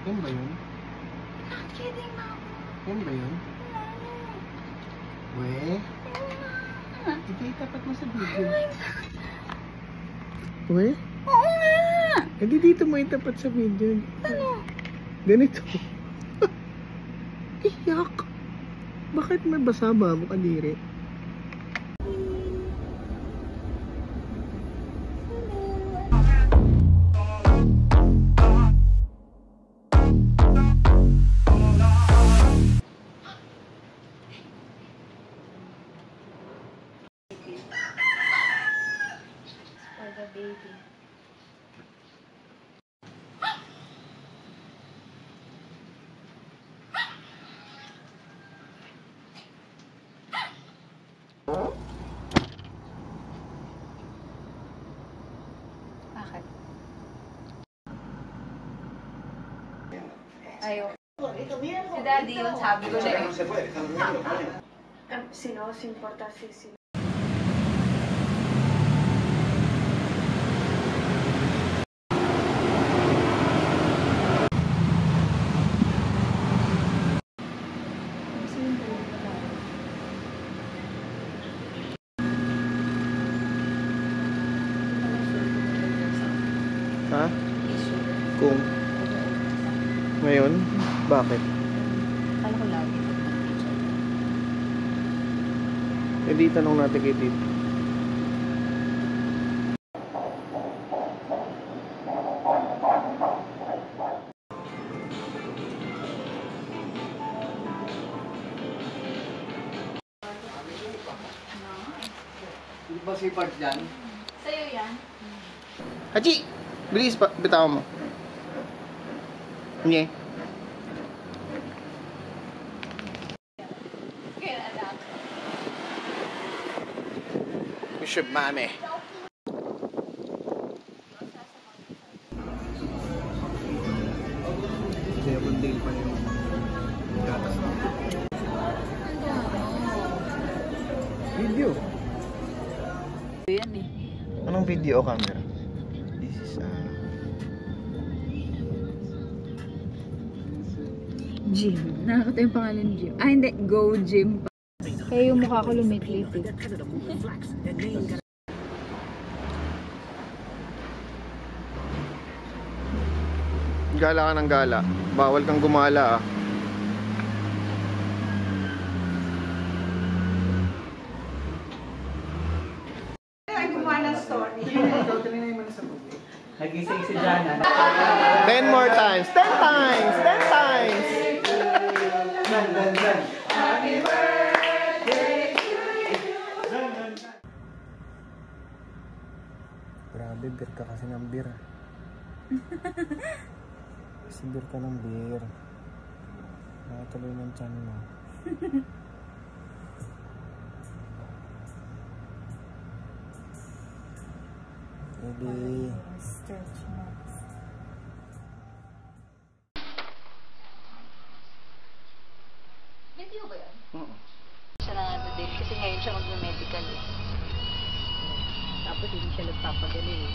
Yan ba yun? Not kidding, Mama. Yan ba yun? We? Ito itapat mo sa video. We? Oo nga! Hindi dito mo itapat sa video. Ano? Ganito. Iyak! Bakit may basa ba mo kadiri? For the baby. Bakit? Ayaw. Si Daddy yun, sabi ko na yun. Si no, si importa si. Ha? Kung? Ngayon? Bakit? Kala ko lagi. Hindi tanong natin kay Tito. Hindi ba si Part dyan? Sa'yo yan? Hachi! Bilis pa, bitawan mo. Hindi. Kaya anak. Bishop Mami. Devil Dale pa yung gatas mo. Video. Yan eh. Anong video camera? This is Gym. Nakakata yung pangalan Gym. Ah, hindi. Go Gym. Kaya yung mukha ko lumitlit eh. Gala ka ng gala. Bawal kang gumala ah. Ay, gumawa ng story. Nagising si Jana. 10 more times. 10 times. 10 times. Grabe, beer ka kasi ng beer. Kasi beer ka ng beer. Nakatuloy ng tiyan mo. Baby. Stretch marks. Video ba yan? Siya na nga din kasi ngayon siya mag-medical eh. Tapos hindi siya nagpapadali eh.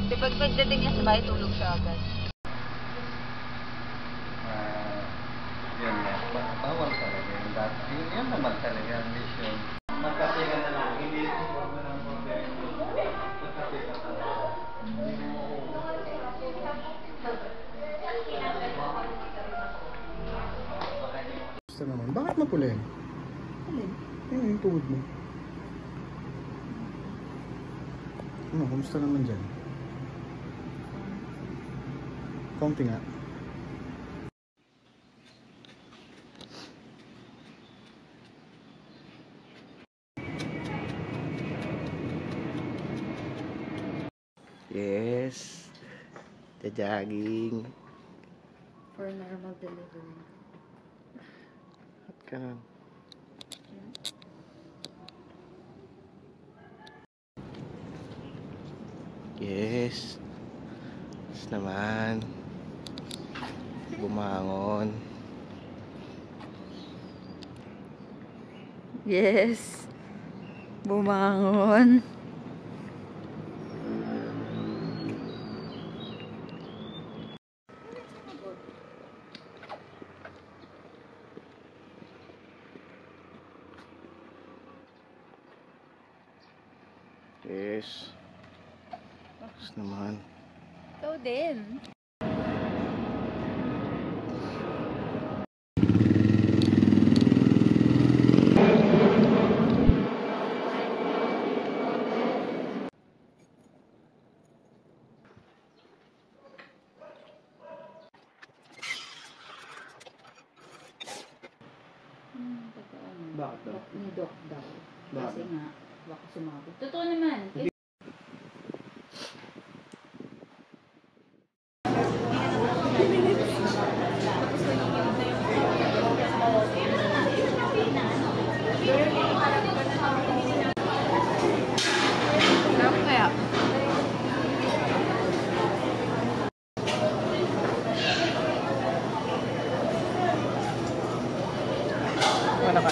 Di pag pagdating niya sa bahay, tulog siya agad. Yun nga. Bawal talaga yung dati. Yun naman talaga ang mission. Magkasigan na lang. Hindi huwag mo ng problema. Magkasigan na lang. Gusto naman. Bakit mapula yun? Alin? Yun yung tuhod mo. Ano, kumusta naman dyan? Konti nga. Yes. Jogging. For normal delivery. At ka na. Yes. Yes naman. Bumangon. Yes. Bumangon. Yes. Yes naman. Ikaw din. Bakit daw? Ni Doc daw. Kasi Bakit? nga, baka sumabot. Totoo naman. Kaya? Ano ka?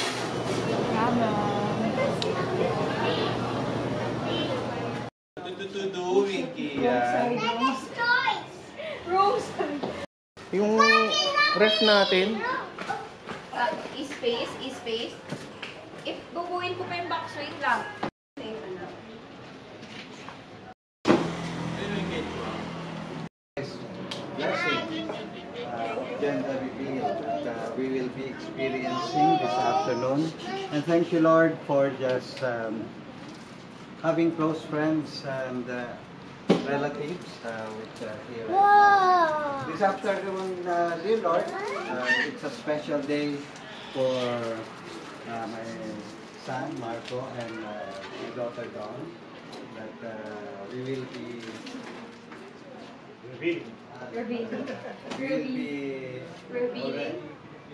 Tutuduin kiyan. Yung ref natin. Space. If bubuin ko pa yung box, wait lang. Blessing, gender reveal that we will be experiencing this afternoon. And thank you, Lord, for just having close friends and relatives here. This afternoon, dear Lord, it's a special day for my son, Marco, and my daughter, Dawn, that we will be Revealing.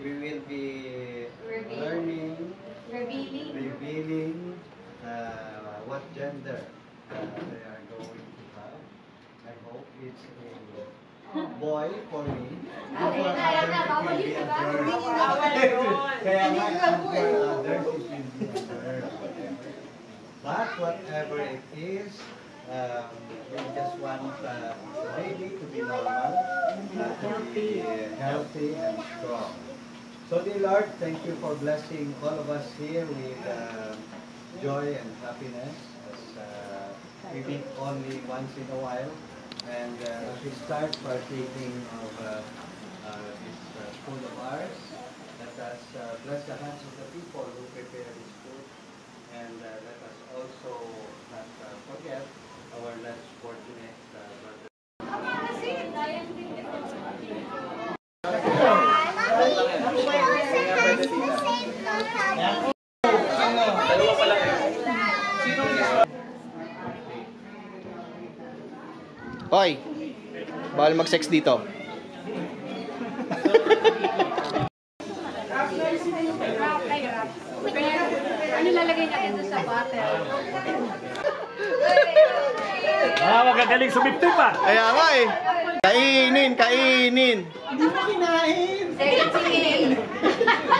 we will be learning, revealing what gender they are going to have. I hope it's a boy for me. For others, it will be a girl. Kaya nga, for others, it will be a girl. But whatever it is, we just want baby to be normal, to be healthy and strong. So dear Lord, thank you for blessing all of us here with joy and happiness as we meet only once in a while. And as we start partaking of this food of ours, let us bless the hands of the people who prepare this food. And let us also not forget our less fortunate brothers. Hoy! Bawal mag-sex dito. Ano lalagay natin doon sa butter? Magagaling sumiptip pa. Kaya nga eh. Kainin!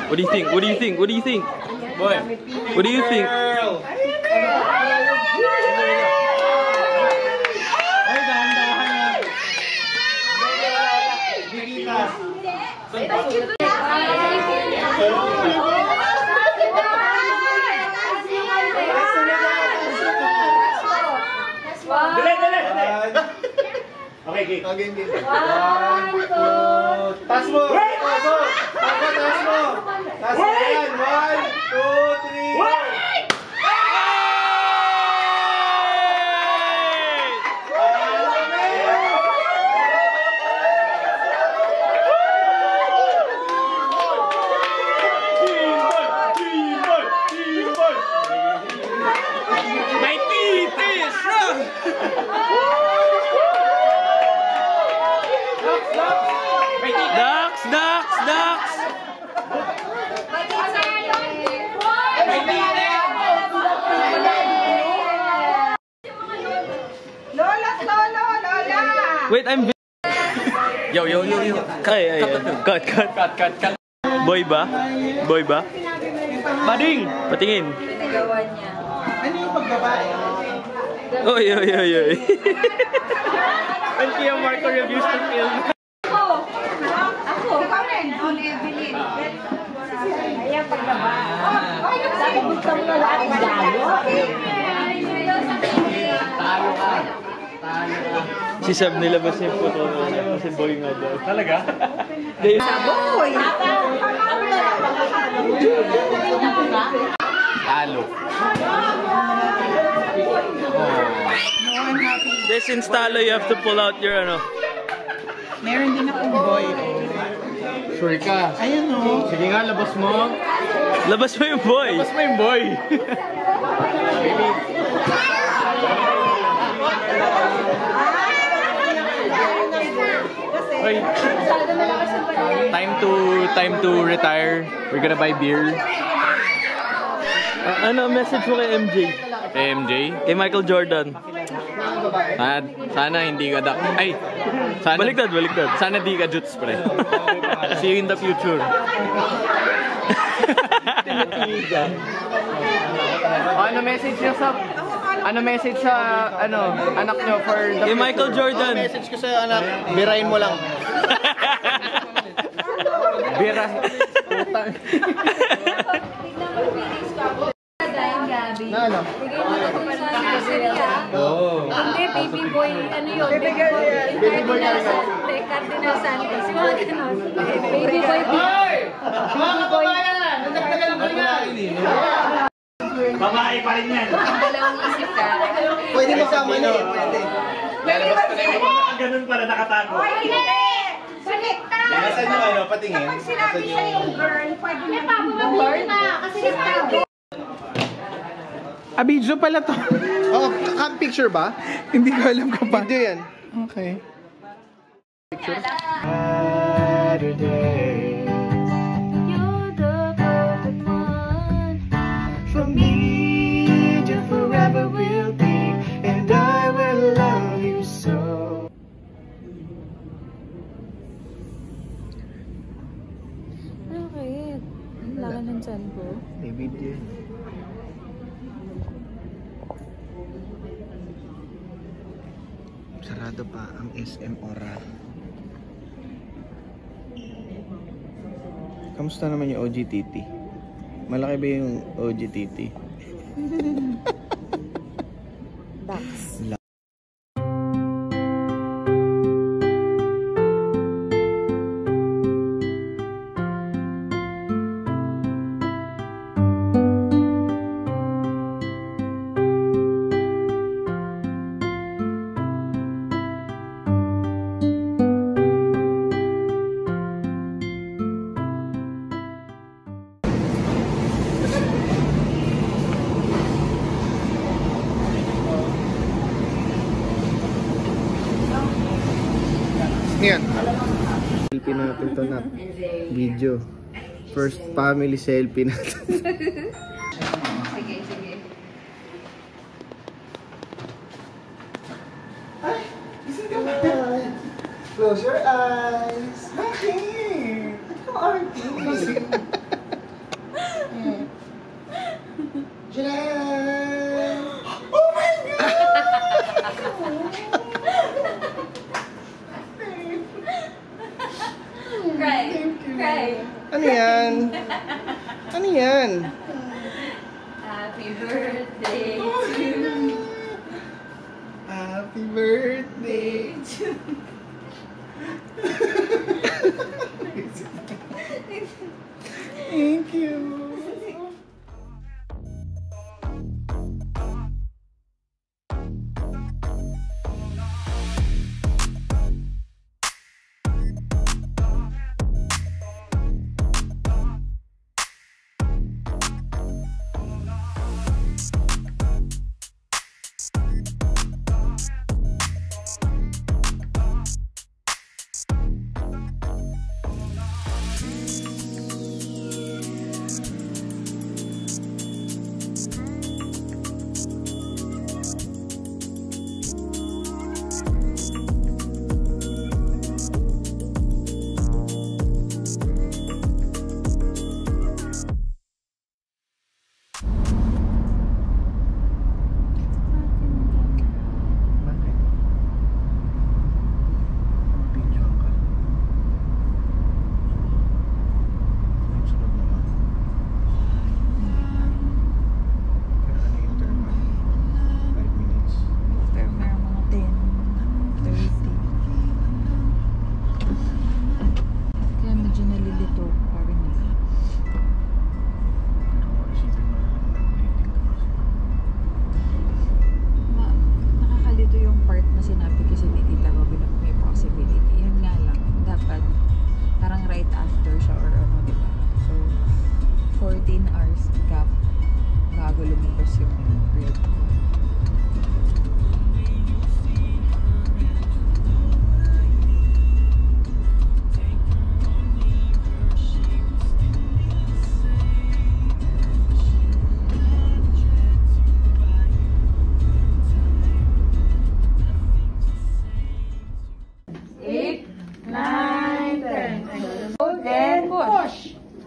What do you think? Boy, what do you think? Dali. Okay, okay. Again. 1, 2, Taas mo! Taas mo! Taas mo yan! 1, 2, 3! My teeth is strong. Ducks. Wait, I'm Yo. Cut. Boy ba? Bading, patingin. Pinagawa niya. Ano yung pagbabae? Oy. When Kia Marco reviews the film. Ako, Karen. On Evelyn. Ayan, paglaba. Sabi, gusto mo na lahat ng lalo? Si Sab nilabas niya yung photo niya kasi boy nga daw. Talaga? Boy! Talo. This since talo, you have to pull out your ano. Meron din akong boy. Sure ka? Ayan o. Sige nga, labas mo. Labas mo yung boy. Labas mo yung boy. Hoy. Time to retire. We're gonna buy beer. Ano message mo kay MJ? Kay MJ? Kay Michael Jordan. Sana hindi ka ay, sana baliktad. Sana di ka juts pre. See you in the future. Ano message niya sa anak niyo for the future? Michael Jordan. Message ko sa anak, birahin mo lang. Bira. Na ano? Oh. Hindi, baby boy, ano yun? Baby boy Cardinal Santos. Yung mga ganon. Baby boy. Mga kababayan! Nagdagdagan ko yan! Babae pa rin yan. Dalawang isip ka. Pwede masama niyo. Pwede. Lalabas ko na yung mga ganun pala nakatago. Nasaan yung ano? Patingin. Pag sinabi siya yung girl, pwede na Burn na. Kasi Abidjo pala to. Oh, cam picture ba? Hindi ko alam kung pa. Video yan. Okay. you're the perfect one. For me, you forever will be, and I will love you so. Bakit? Ang laki ng chan ko. May video yan. Sarado pa ang SM Ora. Kamusta naman yung OGTT? Malaki ba yung OGTT? Dax. Yan. Selfie natin to na video. First family selfie natin. Sige. Close your eyes. Happy. Jen. Oh my God. Cry. Ano yan? Ano yan? Happy birthday to you. Happy birthday to Thank you.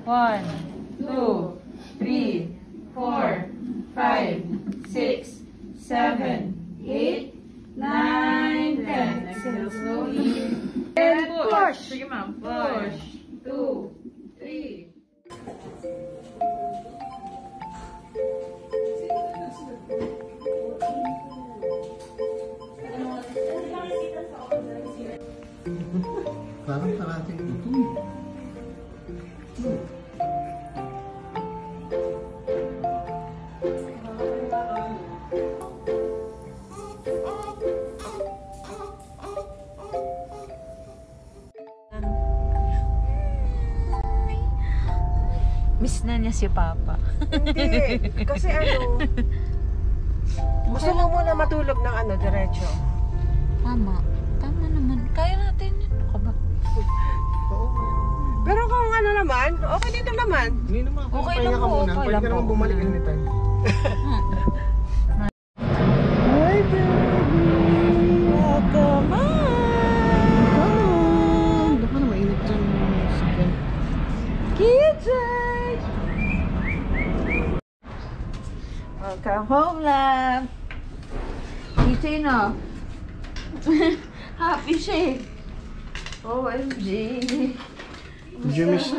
1, 2, 3, 4, 5, 6, 7, 8, 9, 10. Exhale slowly. And push. Sige, ma'am. Push. 2, 3. Parang karating ito. Miss na niya si Papa. Hindi. Kasi ano, gusto mo muna matulog ng ano, diretso. Tama. Tama naman. Kaya natin yun. Ano ka ba? Pero kung ano naman, okay dito naman. Hindi naman. Okay Pahinga lang ka po, muna. okay Pwede lang ka naman po. bumalik anytime. Hi, baby! Welcome home! Baka na mainit dyan. Sige. Kitchen! Welcome home, love! Kitchen, oh. Happy siya. OMG. Did you miss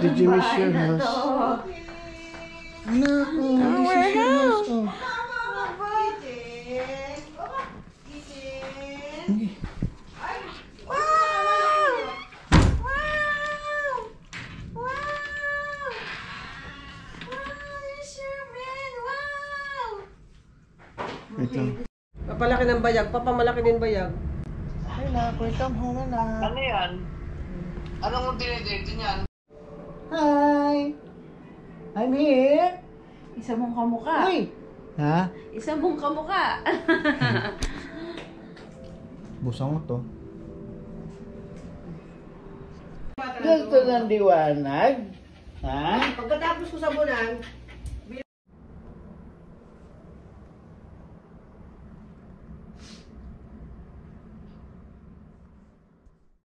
your house? No, this is your house. Oh. Wait lang. Papalaki ng bayag, papamalaki din bayag. Hi, Nak. Welcome home, Nak. Ano yan? Anong dinedate niyan? Hi! I'm here! Isa mong kamuka. Uy! Ha? Isa mong kamuka. Busang mo to. Gusto ng liwanag? Ha? Pagkatapos ko sabunan,